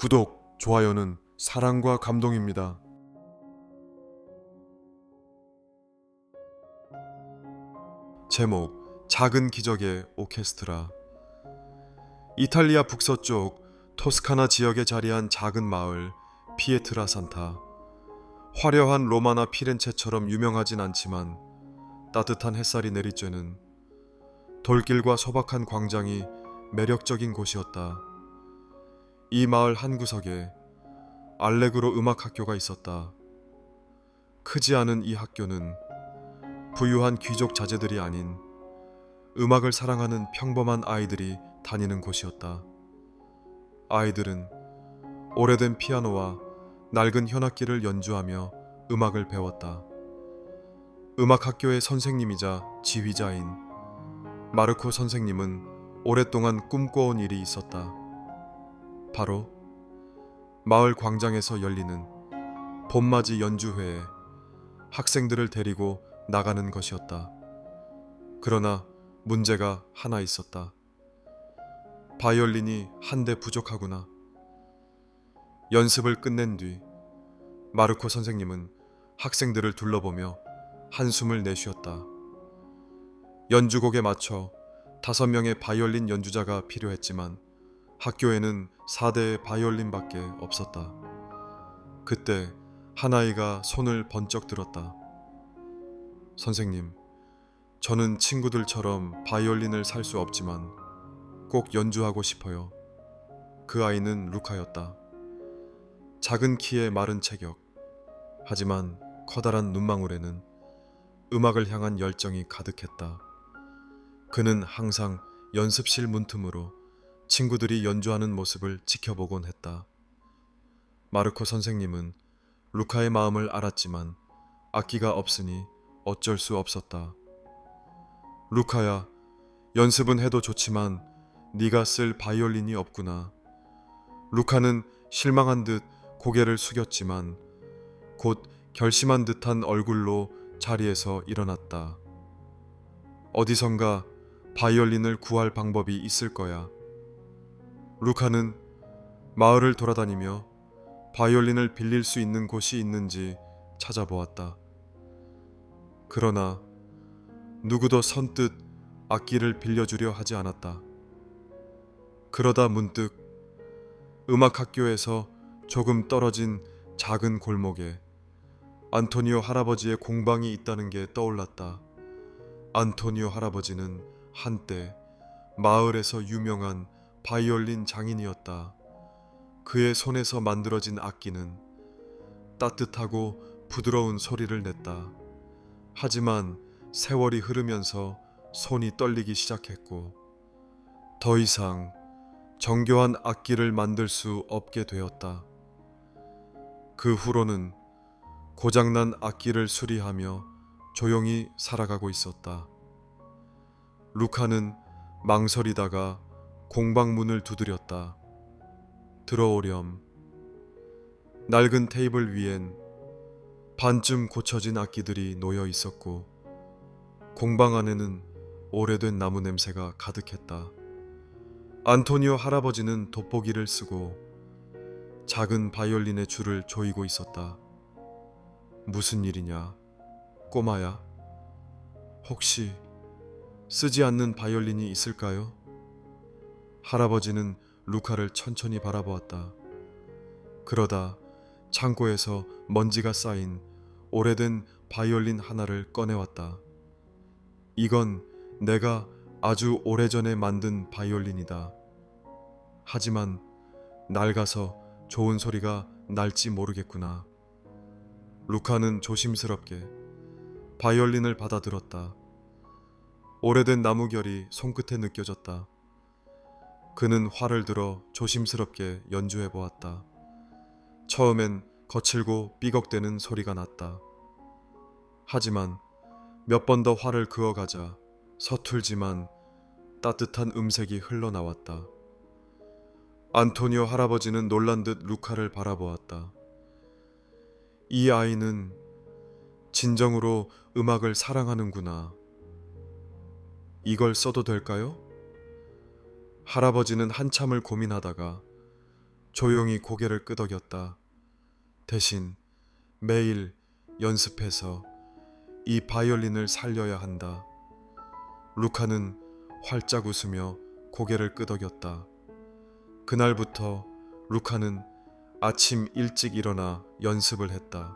구독, 좋아요는 사랑과 감동입니다. 제목, 작은 기적의 오케스트라. 이탈리아 북서쪽 토스카나 지역에 자리한 작은 마을 피에트라산타. 화려한 로마나 피렌체처럼 유명하진 않지만 따뜻한 햇살이 내리쬐는 돌길과 소박한 광장이 매력적인 곳이었다. 이 마을 한 구석에 알레그로 음악학교가 있었다. 크지 않은 이 학교는 부유한 귀족 자제들이 아닌 음악을 사랑하는 평범한 아이들이 다니는 곳이었다. 아이들은 오래된 피아노와 낡은 현악기를 연주하며 음악을 배웠다. 음악학교의 선생님이자 지휘자인 마르코 선생님은 오랫동안 꿈꿔온 일이 있었다. 바로 마을 광장에서 열리는 봄맞이 연주회에 학생들을 데리고 나가는 것이었다. 그러나 문제가 하나 있었다. 바이올린이 한 대 부족하구나. 연습을 끝낸 뒤 마르코 선생님은 학생들을 둘러보며 한숨을 내쉬었다. 연주곡에 맞춰 5명의 바이올린 연주자가 필요했지만 학교에는 4대의 바이올린밖에 없었다. 그때 한 아이가 손을 번쩍 들었다. 선생님, 저는 친구들처럼 바이올린을 살 수 없지만 꼭 연주하고 싶어요. 그 아이는 루카였다. 작은 키에 마른 체격, 하지만 커다란 눈망울에는 음악을 향한 열정이 가득했다. 그는 항상 연습실 문틈으로 친구들이 연주하는 모습을 지켜보곤 했다. 마르코 선생님은 루카의 마음을 알았지만 악기가 없으니 어쩔 수 없었다. 루카야, 연습은 해도 좋지만 네가 쓸 바이올린이 없구나. 루카는 실망한 듯 고개를 숙였지만 곧 결심한 듯한 얼굴로 자리에서 일어났다. 어디선가 바이올린을 구할 방법이 있을 거야. 루카는 마을을 돌아다니며 바이올린을 빌릴 수 있는 곳이 있는지 찾아보았다. 그러나 누구도 선뜻 악기를 빌려주려 하지 않았다. 그러다 문득 음악학교에서 조금 떨어진 작은 골목에 안토니오 할아버지의 공방이 있다는 게 떠올랐다. 안토니오 할아버지는 한때 마을에서 유명한 바이올린 장인이었다. 그의 손에서 만들어진 악기는 따뜻하고 부드러운 소리를 냈다. 하지만 세월이 흐르면서 손이 떨리기 시작했고 더 이상 정교한 악기를 만들 수 없게 되었다. 그 후로는 고장난 악기를 수리하며 조용히 살아가고 있었다. 루카는 망설이다가 공방 문을 두드렸다. 들어오렴. 낡은 테이블 위엔 반쯤 고쳐진 악기들이 놓여 있었고 공방 안에는 오래된 나무 냄새가 가득했다. 안토니오 할아버지는 돋보기를 쓰고 작은 바이올린의 줄을 조이고 있었다. 무슨 일이냐, 꼬마야? 혹시 쓰지 않는 바이올린이 있을까요? 할아버지는 루카를 천천히 바라보았다. 그러다 창고에서 먼지가 쌓인 오래된 바이올린 하나를 꺼내왔다. 이건 내가 아주 오래전에 만든 바이올린이다. 하지만 낡아서 좋은 소리가 날지 모르겠구나. 루카는 조심스럽게 바이올린을 받아들었다. 오래된 나무결이 손끝에 느껴졌다. 그는 활을 들어 조심스럽게 연주해 보았다. 처음엔 거칠고 삐걱대는 소리가 났다. 하지만 몇 번 더 활을 그어가자 서툴지만 따뜻한 음색이 흘러나왔다. 안토니오 할아버지는 놀란 듯 루카를 바라보았다. 이 아이는 진정으로 음악을 사랑하는구나. 이걸 써도 될까요? 할아버지는 한참을 고민하다가 조용히 고개를 끄덕였다. 대신 매일 연습해서 이 바이올린을 살려야 한다. 루카는 활짝 웃으며 고개를 끄덕였다. 그날부터 루카는 아침 일찍 일어나 연습을 했다.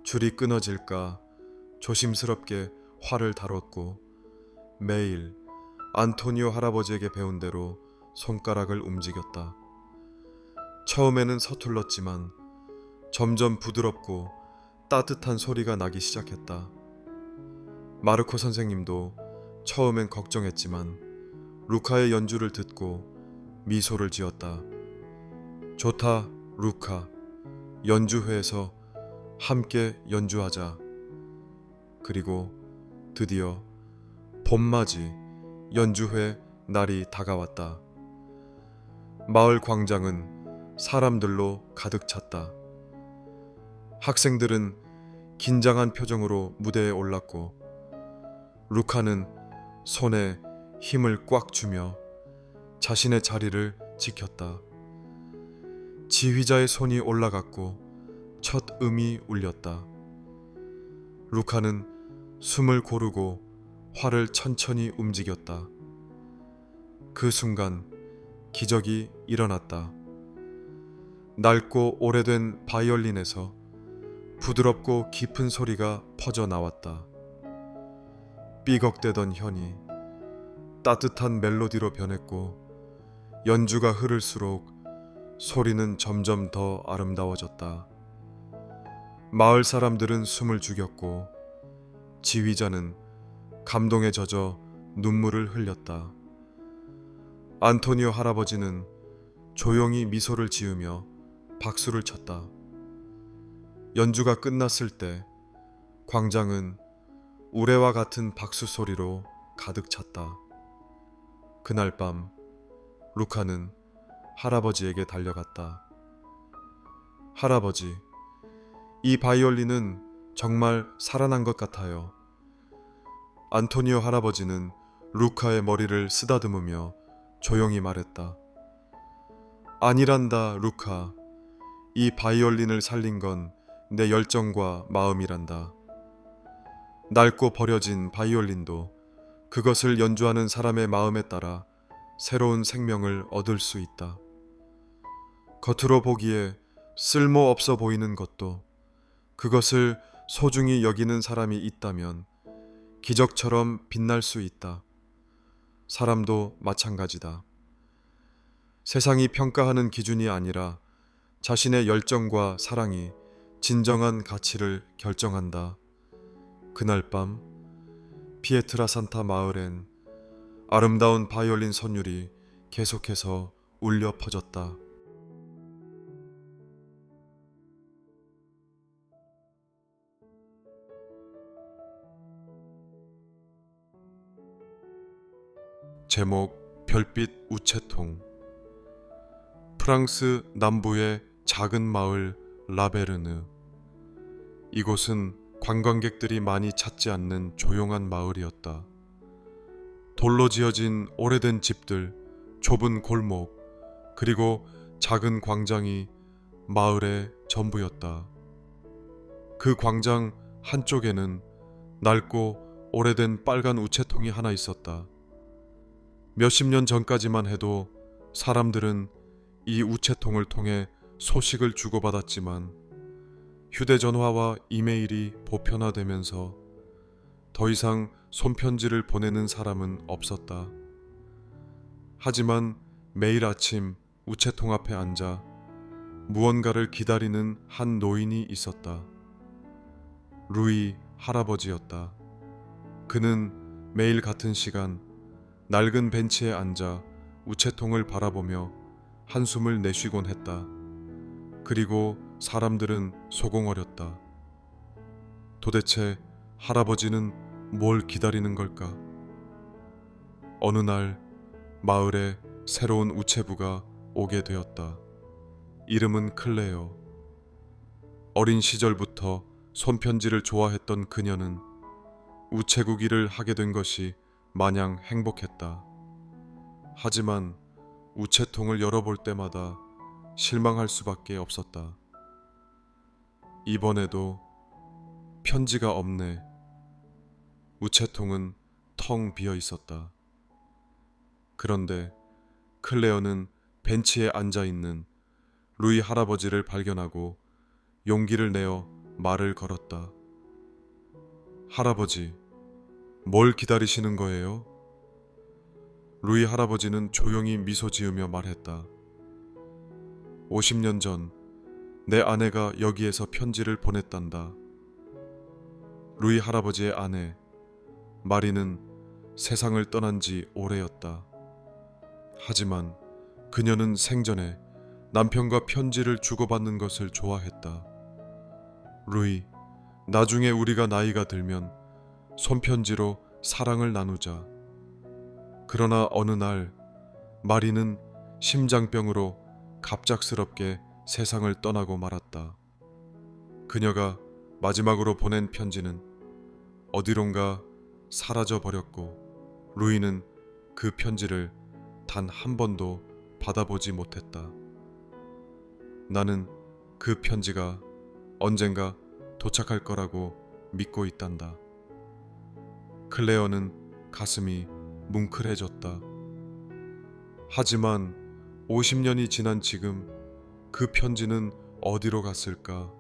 줄이 끊어질까 조심스럽게 활을 다뤘고 매일 안토니오 할아버지에게 배운 대로 손가락을 움직였다. 처음에는 서툴렀지만 점점 부드럽고 따뜻한 소리가 나기 시작했다. 마르코 선생님도 처음엔 걱정했지만 루카의 연주를 듣고 미소를 지었다. 좋다, 루카. 연주회에서 함께 연주하자. 그리고 드디어 봄맞이 연주회 날이 다가왔다. 마을 광장은 사람들로 가득 찼다. 학생들은 긴장한 표정으로 무대에 올랐고 루카는 손에 힘을 꽉 주며 자신의 자리를 지켰다. 지휘자의 손이 올라갔고 첫 음이 울렸다. 루카는 숨을 고르고 활을 천천히 움직였다. 그 순간 기적이 일어났다. 낡고 오래된 바이올린에서 부드럽고 깊은 소리가 퍼져 나왔다. 삐걱대던 현이 따뜻한 멜로디로 변했고 연주가 흐를수록 소리는 점점 더 아름다워졌다. 마을 사람들은 숨을 죽였고 지휘자는 감동에 젖어 눈물을 흘렸다. 안토니오 할아버지는 조용히 미소를 지으며 박수를 쳤다. 연주가 끝났을 때 광장은 우레와 같은 박수 소리로 가득 찼다. 그날 밤 루카는 할아버지에게 달려갔다. 할아버지, 이 바이올린은 정말 살아난 것 같아요. 안토니오 할아버지는 루카의 머리를 쓰다듬으며 조용히 말했다. 아니란다, 루카. 이 바이올린을 살린 건 내 열정과 마음이란다. 낡고 버려진 바이올린도 그것을 연주하는 사람의 마음에 따라 새로운 생명을 얻을 수 있다. 겉으로 보기에 쓸모없어 보이는 것도 그것을 소중히 여기는 사람이 있다면 기적처럼 빛날 수 있다. 사람도 마찬가지다. 세상이 평가하는 기준이 아니라 자신의 열정과 사랑이 진정한 가치를 결정한다. 그날 밤 피에트라산타 마을엔 아름다운 바이올린 선율이 계속해서 울려 퍼졌다. 제목 별빛 우체통. 프랑스 남부의 작은 마을 라베르느. 이곳은 관광객들이 많이 찾지 않는 조용한 마을이었다. 돌로 지어진 오래된 집들, 좁은 골목, 그리고 작은 광장이 마을의 전부였다. 그 광장 한쪽에는 낡고 오래된 빨간 우체통이 하나 있었다. 몇십 년 전까지만 해도 사람들은 이 우체통을 통해 소식을 주고받았지만 휴대전화와 이메일이 보편화되면서 더 이상 손편지를 보내는 사람은 없었다. 하지만 매일 아침 우체통 앞에 앉아 무언가를 기다리는 한 노인이 있었다. 루이 할아버지였다. 그는 매일 같은 시간 낡은 벤치에 앉아 우체통을 바라보며 한숨을 내쉬곤 했다. 그리고 사람들은 소공어렸다. 도대체 할아버지는 뭘 기다리는 걸까? 어느 날 마을에 새로운 우체부가 오게 되었다. 이름은 클레어. 어린 시절부터 손편지를 좋아했던 그녀는 우체국 일을 하게 된 것이 마냥 행복했다. 하지만 우체통을 열어볼 때마다 실망할 수밖에 없었다. 이번에도 편지가 없네. 우체통은 텅 비어 있었다. 그런데 클레어는 벤치에 앉아 있는 루이 할아버지를 발견하고 용기를 내어 말을 걸었다. 할아버지, 뭘 기다리시는 거예요? 루이 할아버지는 조용히 미소 지으며 말했다. 50년 전 내 아내가 여기에서 편지를 보냈단다. 루이 할아버지의 아내 마리는 세상을 떠난 지 오래였다. 하지만 그녀는 생전에 남편과 편지를 주고받는 것을 좋아했다. 루이, 나중에 우리가 나이가 들면 손편지로 사랑을 나누자. 그러나 어느 날 마리는 심장병으로 갑작스럽게 세상을 떠나고 말았다. 그녀가 마지막으로 보낸 편지는 어디론가 사라져 버렸고 루이는 그 편지를 단 한 번도 받아보지 못했다. 나는 그 편지가 언젠가 도착할 거라고 믿고 있단다. 클레어는 가슴이 뭉클해졌다. 하지만 50년이 지난 지금 그 편지는 어디로 갔을까?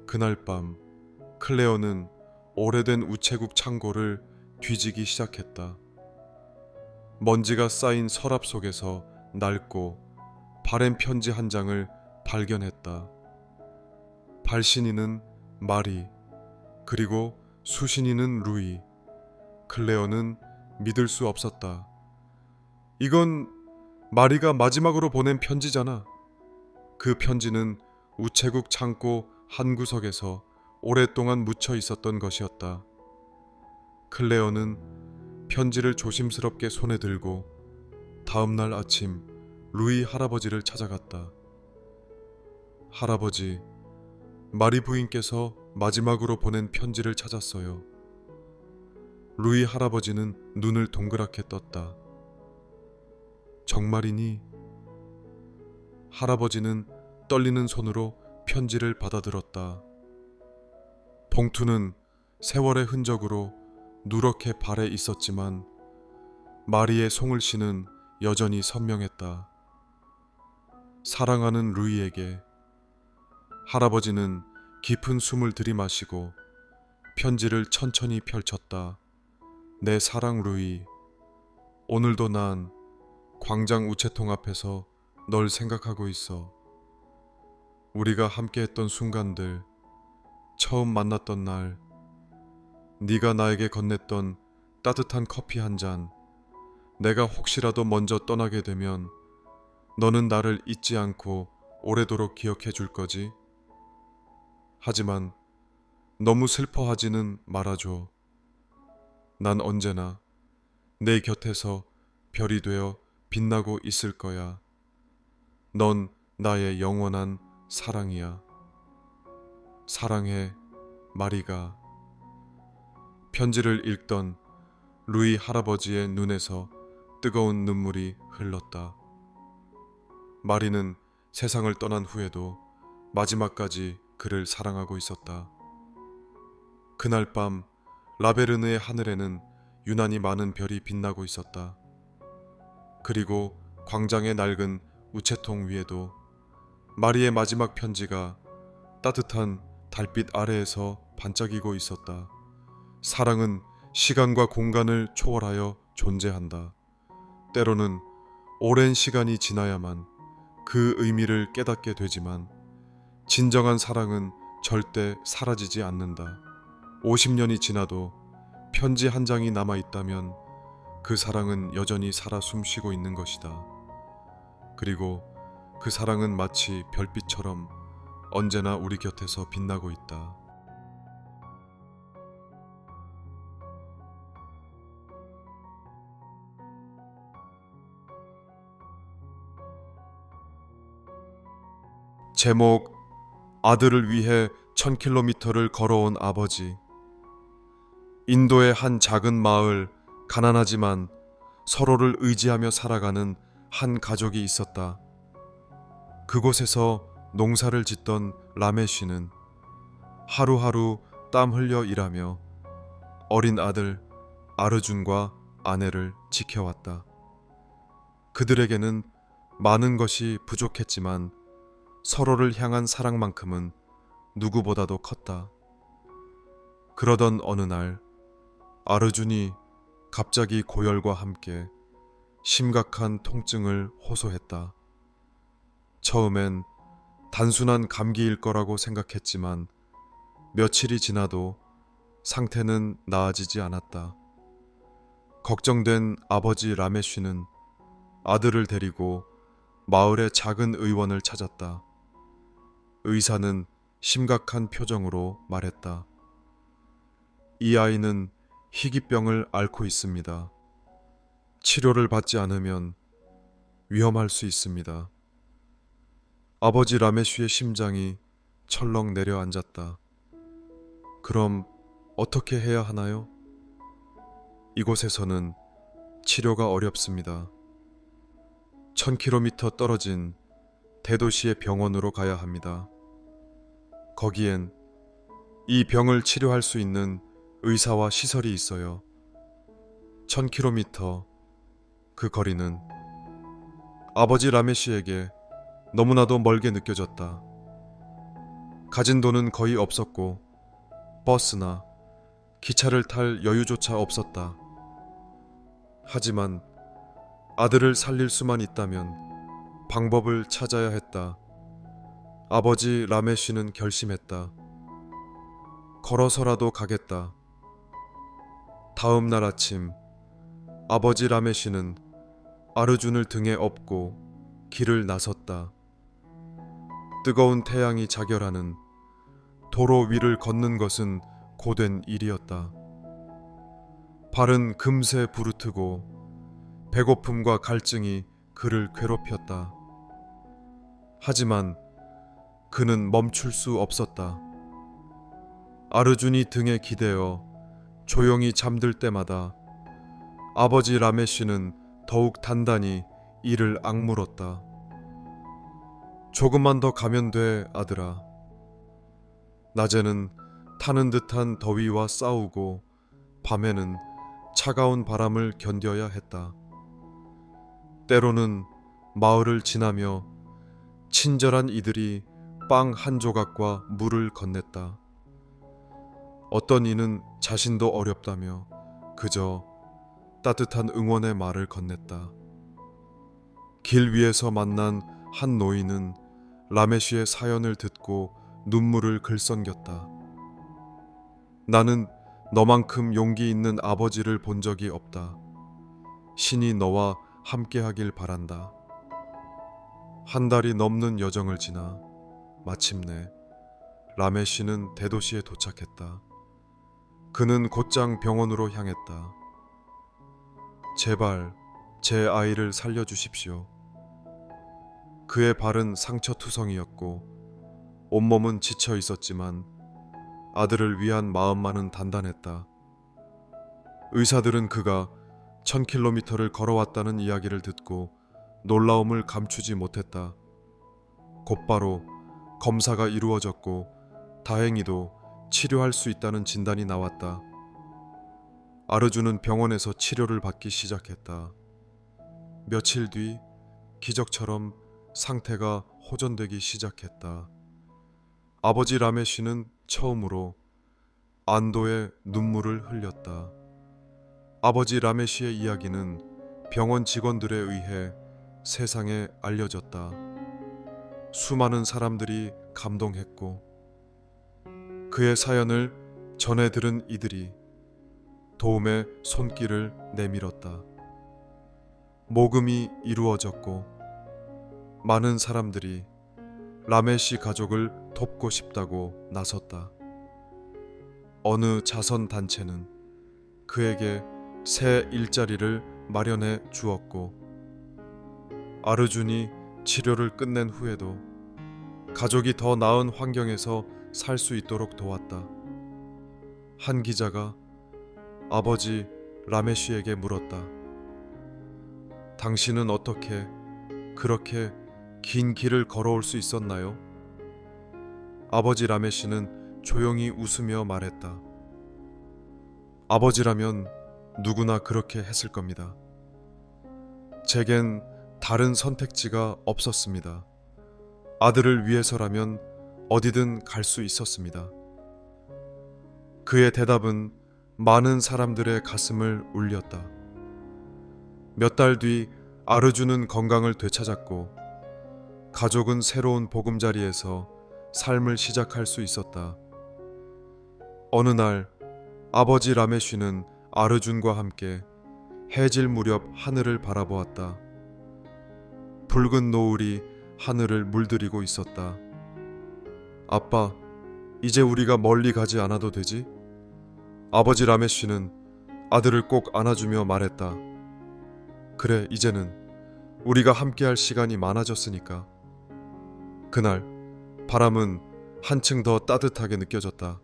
그날 밤 클레어는 오래된 우체국 창고를 뒤지기 시작했다. 먼지가 쌓인 서랍 속에서 낡고 바랜 편지 한 장을 발견했다. 발신인은 마리, 그리고 수신인은 루이. 클레어는 믿을 수 없었다. 이건 마리가 마지막으로 보낸 편지잖아. 그 편지는 우체국 창고 한 구석에서 오랫동안 묻혀 있었던 것이었다. 클레어는 편지를 조심스럽게 손에 들고 다음 날 아침 루이 할아버지를 찾아갔다. 할아버지, 마리 부인께서 마지막으로 보낸 편지를 찾았어요. 루이 할아버지는 눈을 동그랗게 떴다. 정말이니? 할아버지는 떨리는 손으로 편지를 받아들었다. 봉투는 세월의 흔적으로 누렇게 발에 있었지만 마리의 송글씨는 여전히 선명했다. 사랑하는 루이에게. 할아버지는 깊은 숨을 들이마시고 편지를 천천히 펼쳤다. 내 사랑 루이, 오늘도 난 광장 우체통 앞에서 널 생각하고 있어. 우리가 함께했던 순간들, 처음 만났던 날, 네가 나에게 건넸던 따뜻한 커피 한 잔, 내가 혹시라도 먼저 떠나게 되면 너는 나를 잊지 않고 오래도록 기억해 줄 거지? 하지만 너무 슬퍼하지는 말아줘. 난 언제나 내 곁에서 별이 되어 빛나고 있을 거야. 넌 나의 영원한 사랑이야. 사랑해, 마리가. 편지를 읽던 루이 할아버지의 눈에서 뜨거운 눈물이 흘렀다. 마리는 세상을 떠난 후에도 마지막까지 그를 사랑하고 있었다. 그날 밤 라베르느의 하늘에는 유난히 많은 별이 빛나고 있었다. 그리고 광장의 낡은 우체통 위에도 마리의 마지막 편지가 따뜻한 달빛 아래에서 반짝이고 있었다. 사랑은 시간과 공간을 초월하여 존재한다. 때로는 오랜 시간이 지나야만 그 의미를 깨닫게 되지만 진정한 사랑은 절대 사라지지 않는다. 50년이 지나도 편지 한 장이 남아있다면 그 사랑은 여전히 살아 숨쉬고 있는 것이다. 그리고 그 사랑은 마치 별빛처럼 언제나 우리 곁에서 빛나고 있다. 제목, 아들을 위해 1000km를 걸어온 아버지. 인도의 한 작은 마을, 가난하지만 서로를 의지하며 살아가는 한 가족이 있었다. 그곳에서 농사를 짓던 라메쉬는 하루하루 땀 흘려 일하며 어린 아들 아르준과 아내를 지켜왔다. 그들에게는 많은 것이 부족했지만 서로를 향한 사랑만큼은 누구보다도 컸다. 그러던 어느 날 아르준이 갑자기 고열과 함께 심각한 통증을 호소했다. 처음엔 단순한 감기일 거라고 생각했지만 며칠이 지나도 상태는 나아지지 않았다. 걱정된 아버지 라메쉬는 아들을 데리고 마을의 작은 의원을 찾았다. 의사는 심각한 표정으로 말했다. 이 아이는 희귀병을 앓고 있습니다. 치료를 받지 않으면 위험할 수 있습니다. 아버지 라메쉬의 심장이 철렁 내려앉았다. 그럼 어떻게 해야 하나요? 이곳에서는 치료가 어렵습니다. 1000km 떨어진 대도시의 병원으로 가야 합니다. 거기엔 이 병을 치료할 수 있는 의사와 시설이 있어요. 1000km, 그 거리는 아버지 라메쉬에게 너무나도 멀게 느껴졌다. 가진 돈은 거의 없었고 버스나 기차를 탈 여유조차 없었다. 하지만 아들을 살릴 수만 있다면 방법을 찾아야 했다. 아버지 라메쉬는 결심했다. 걸어서라도 가겠다. 다음 날 아침 아버지 라메쉬는 아르준을 등에 업고 길을 나섰다. 뜨거운 태양이 자결하는 도로 위를 걷는 것은 고된 일이었다. 발은 금세 부르트고 배고픔과 갈증이 그를 괴롭혔다. 하지만 그는 멈출 수 없었다. 아르준이 등에 기대어 조용히 잠들 때마다 아버지 라메쉬는 더욱 단단히 이를 악물었다. 조금만 더 가면 돼, 아들아. 낮에는 타는 듯한 더위와 싸우고 밤에는 차가운 바람을 견뎌야 했다. 때로는 마을을 지나며 친절한 이들이 빵 한 조각과 물을 건넸다. 어떤 이는 자신도 어렵다며 그저 따뜻한 응원의 말을 건넸다. 길 위에서 만난 한 노인은 라메쉬의 사연을 듣고 눈물을 글썽겼다. 나는 너만큼 용기 있는 아버지를 본 적이 없다. 신이 너와 함께하길 바란다. 한 달이 넘는 여정을 지나 마침내 라메쉬는 대도시에 도착했다. 그는 곧장 병원으로 향했다. 제발 제 아이를 살려주십시오. 그의 발은 상처투성이었고 온몸은 지쳐 있었지만 아들을 위한 마음만은 단단했다. 의사들은 그가 1000km를 걸어왔다는 이야기를 듣고 놀라움을 감추지 못했다. 곧바로 검사가 이루어졌고 다행히도 치료할 수 있다는 진단이 나왔다. 아르준은 병원에서 치료를 받기 시작했다. 며칠 뒤 기적처럼 상태가 호전되기 시작했다. 아버지 라메쉬는 처음으로 안도의 눈물을 흘렸다. 아버지 라메쉬의 이야기는 병원 직원들에 의해 세상에 알려졌다. 수많은 사람들이 감동했고 그의 사연을 전해 들은 이들이 도움의 손길을 내밀었다. 모금이 이루어졌고 많은 사람들이 라메쉬 가족을 돕고 싶다고 나섰다. 어느 자선단체는 그에게 새 일자리를 마련해 주었고 아르준이 치료를 끝낸 후에도 가족이 더 나은 환경에서 살 수 있도록 도왔다. 한 기자가 아버지 라메쉬에게 물었다. 당신은 어떻게 그렇게 긴 길을 걸어올 수 있었나요? 아버지 라메시는 조용히 웃으며 말했다. 아버지라면 누구나 그렇게 했을 겁니다. 제겐 다른 선택지가 없었습니다. 아들을 위해서라면 어디든 갈 수 있었습니다. 그의 대답은 많은 사람들의 가슴을 울렸다. 몇 달 뒤 아르주는 건강을 되찾았고 가족은 새로운 보금자리에서 삶을 시작할 수 있었다. 어느 날 아버지 라메쉬는 아르준과 함께 해질 무렵 하늘을 바라보았다. 붉은 노을이 하늘을 물들이고 있었다. 아빠, 이제 우리가 멀리 가지 않아도 되지? 아버지 라메쉬는 아들을 꼭 안아주며 말했다. 그래, 이제는 우리가 함께할 시간이 많아졌으니까. 그날 바람은 한층 더 따뜻하게 느껴졌다.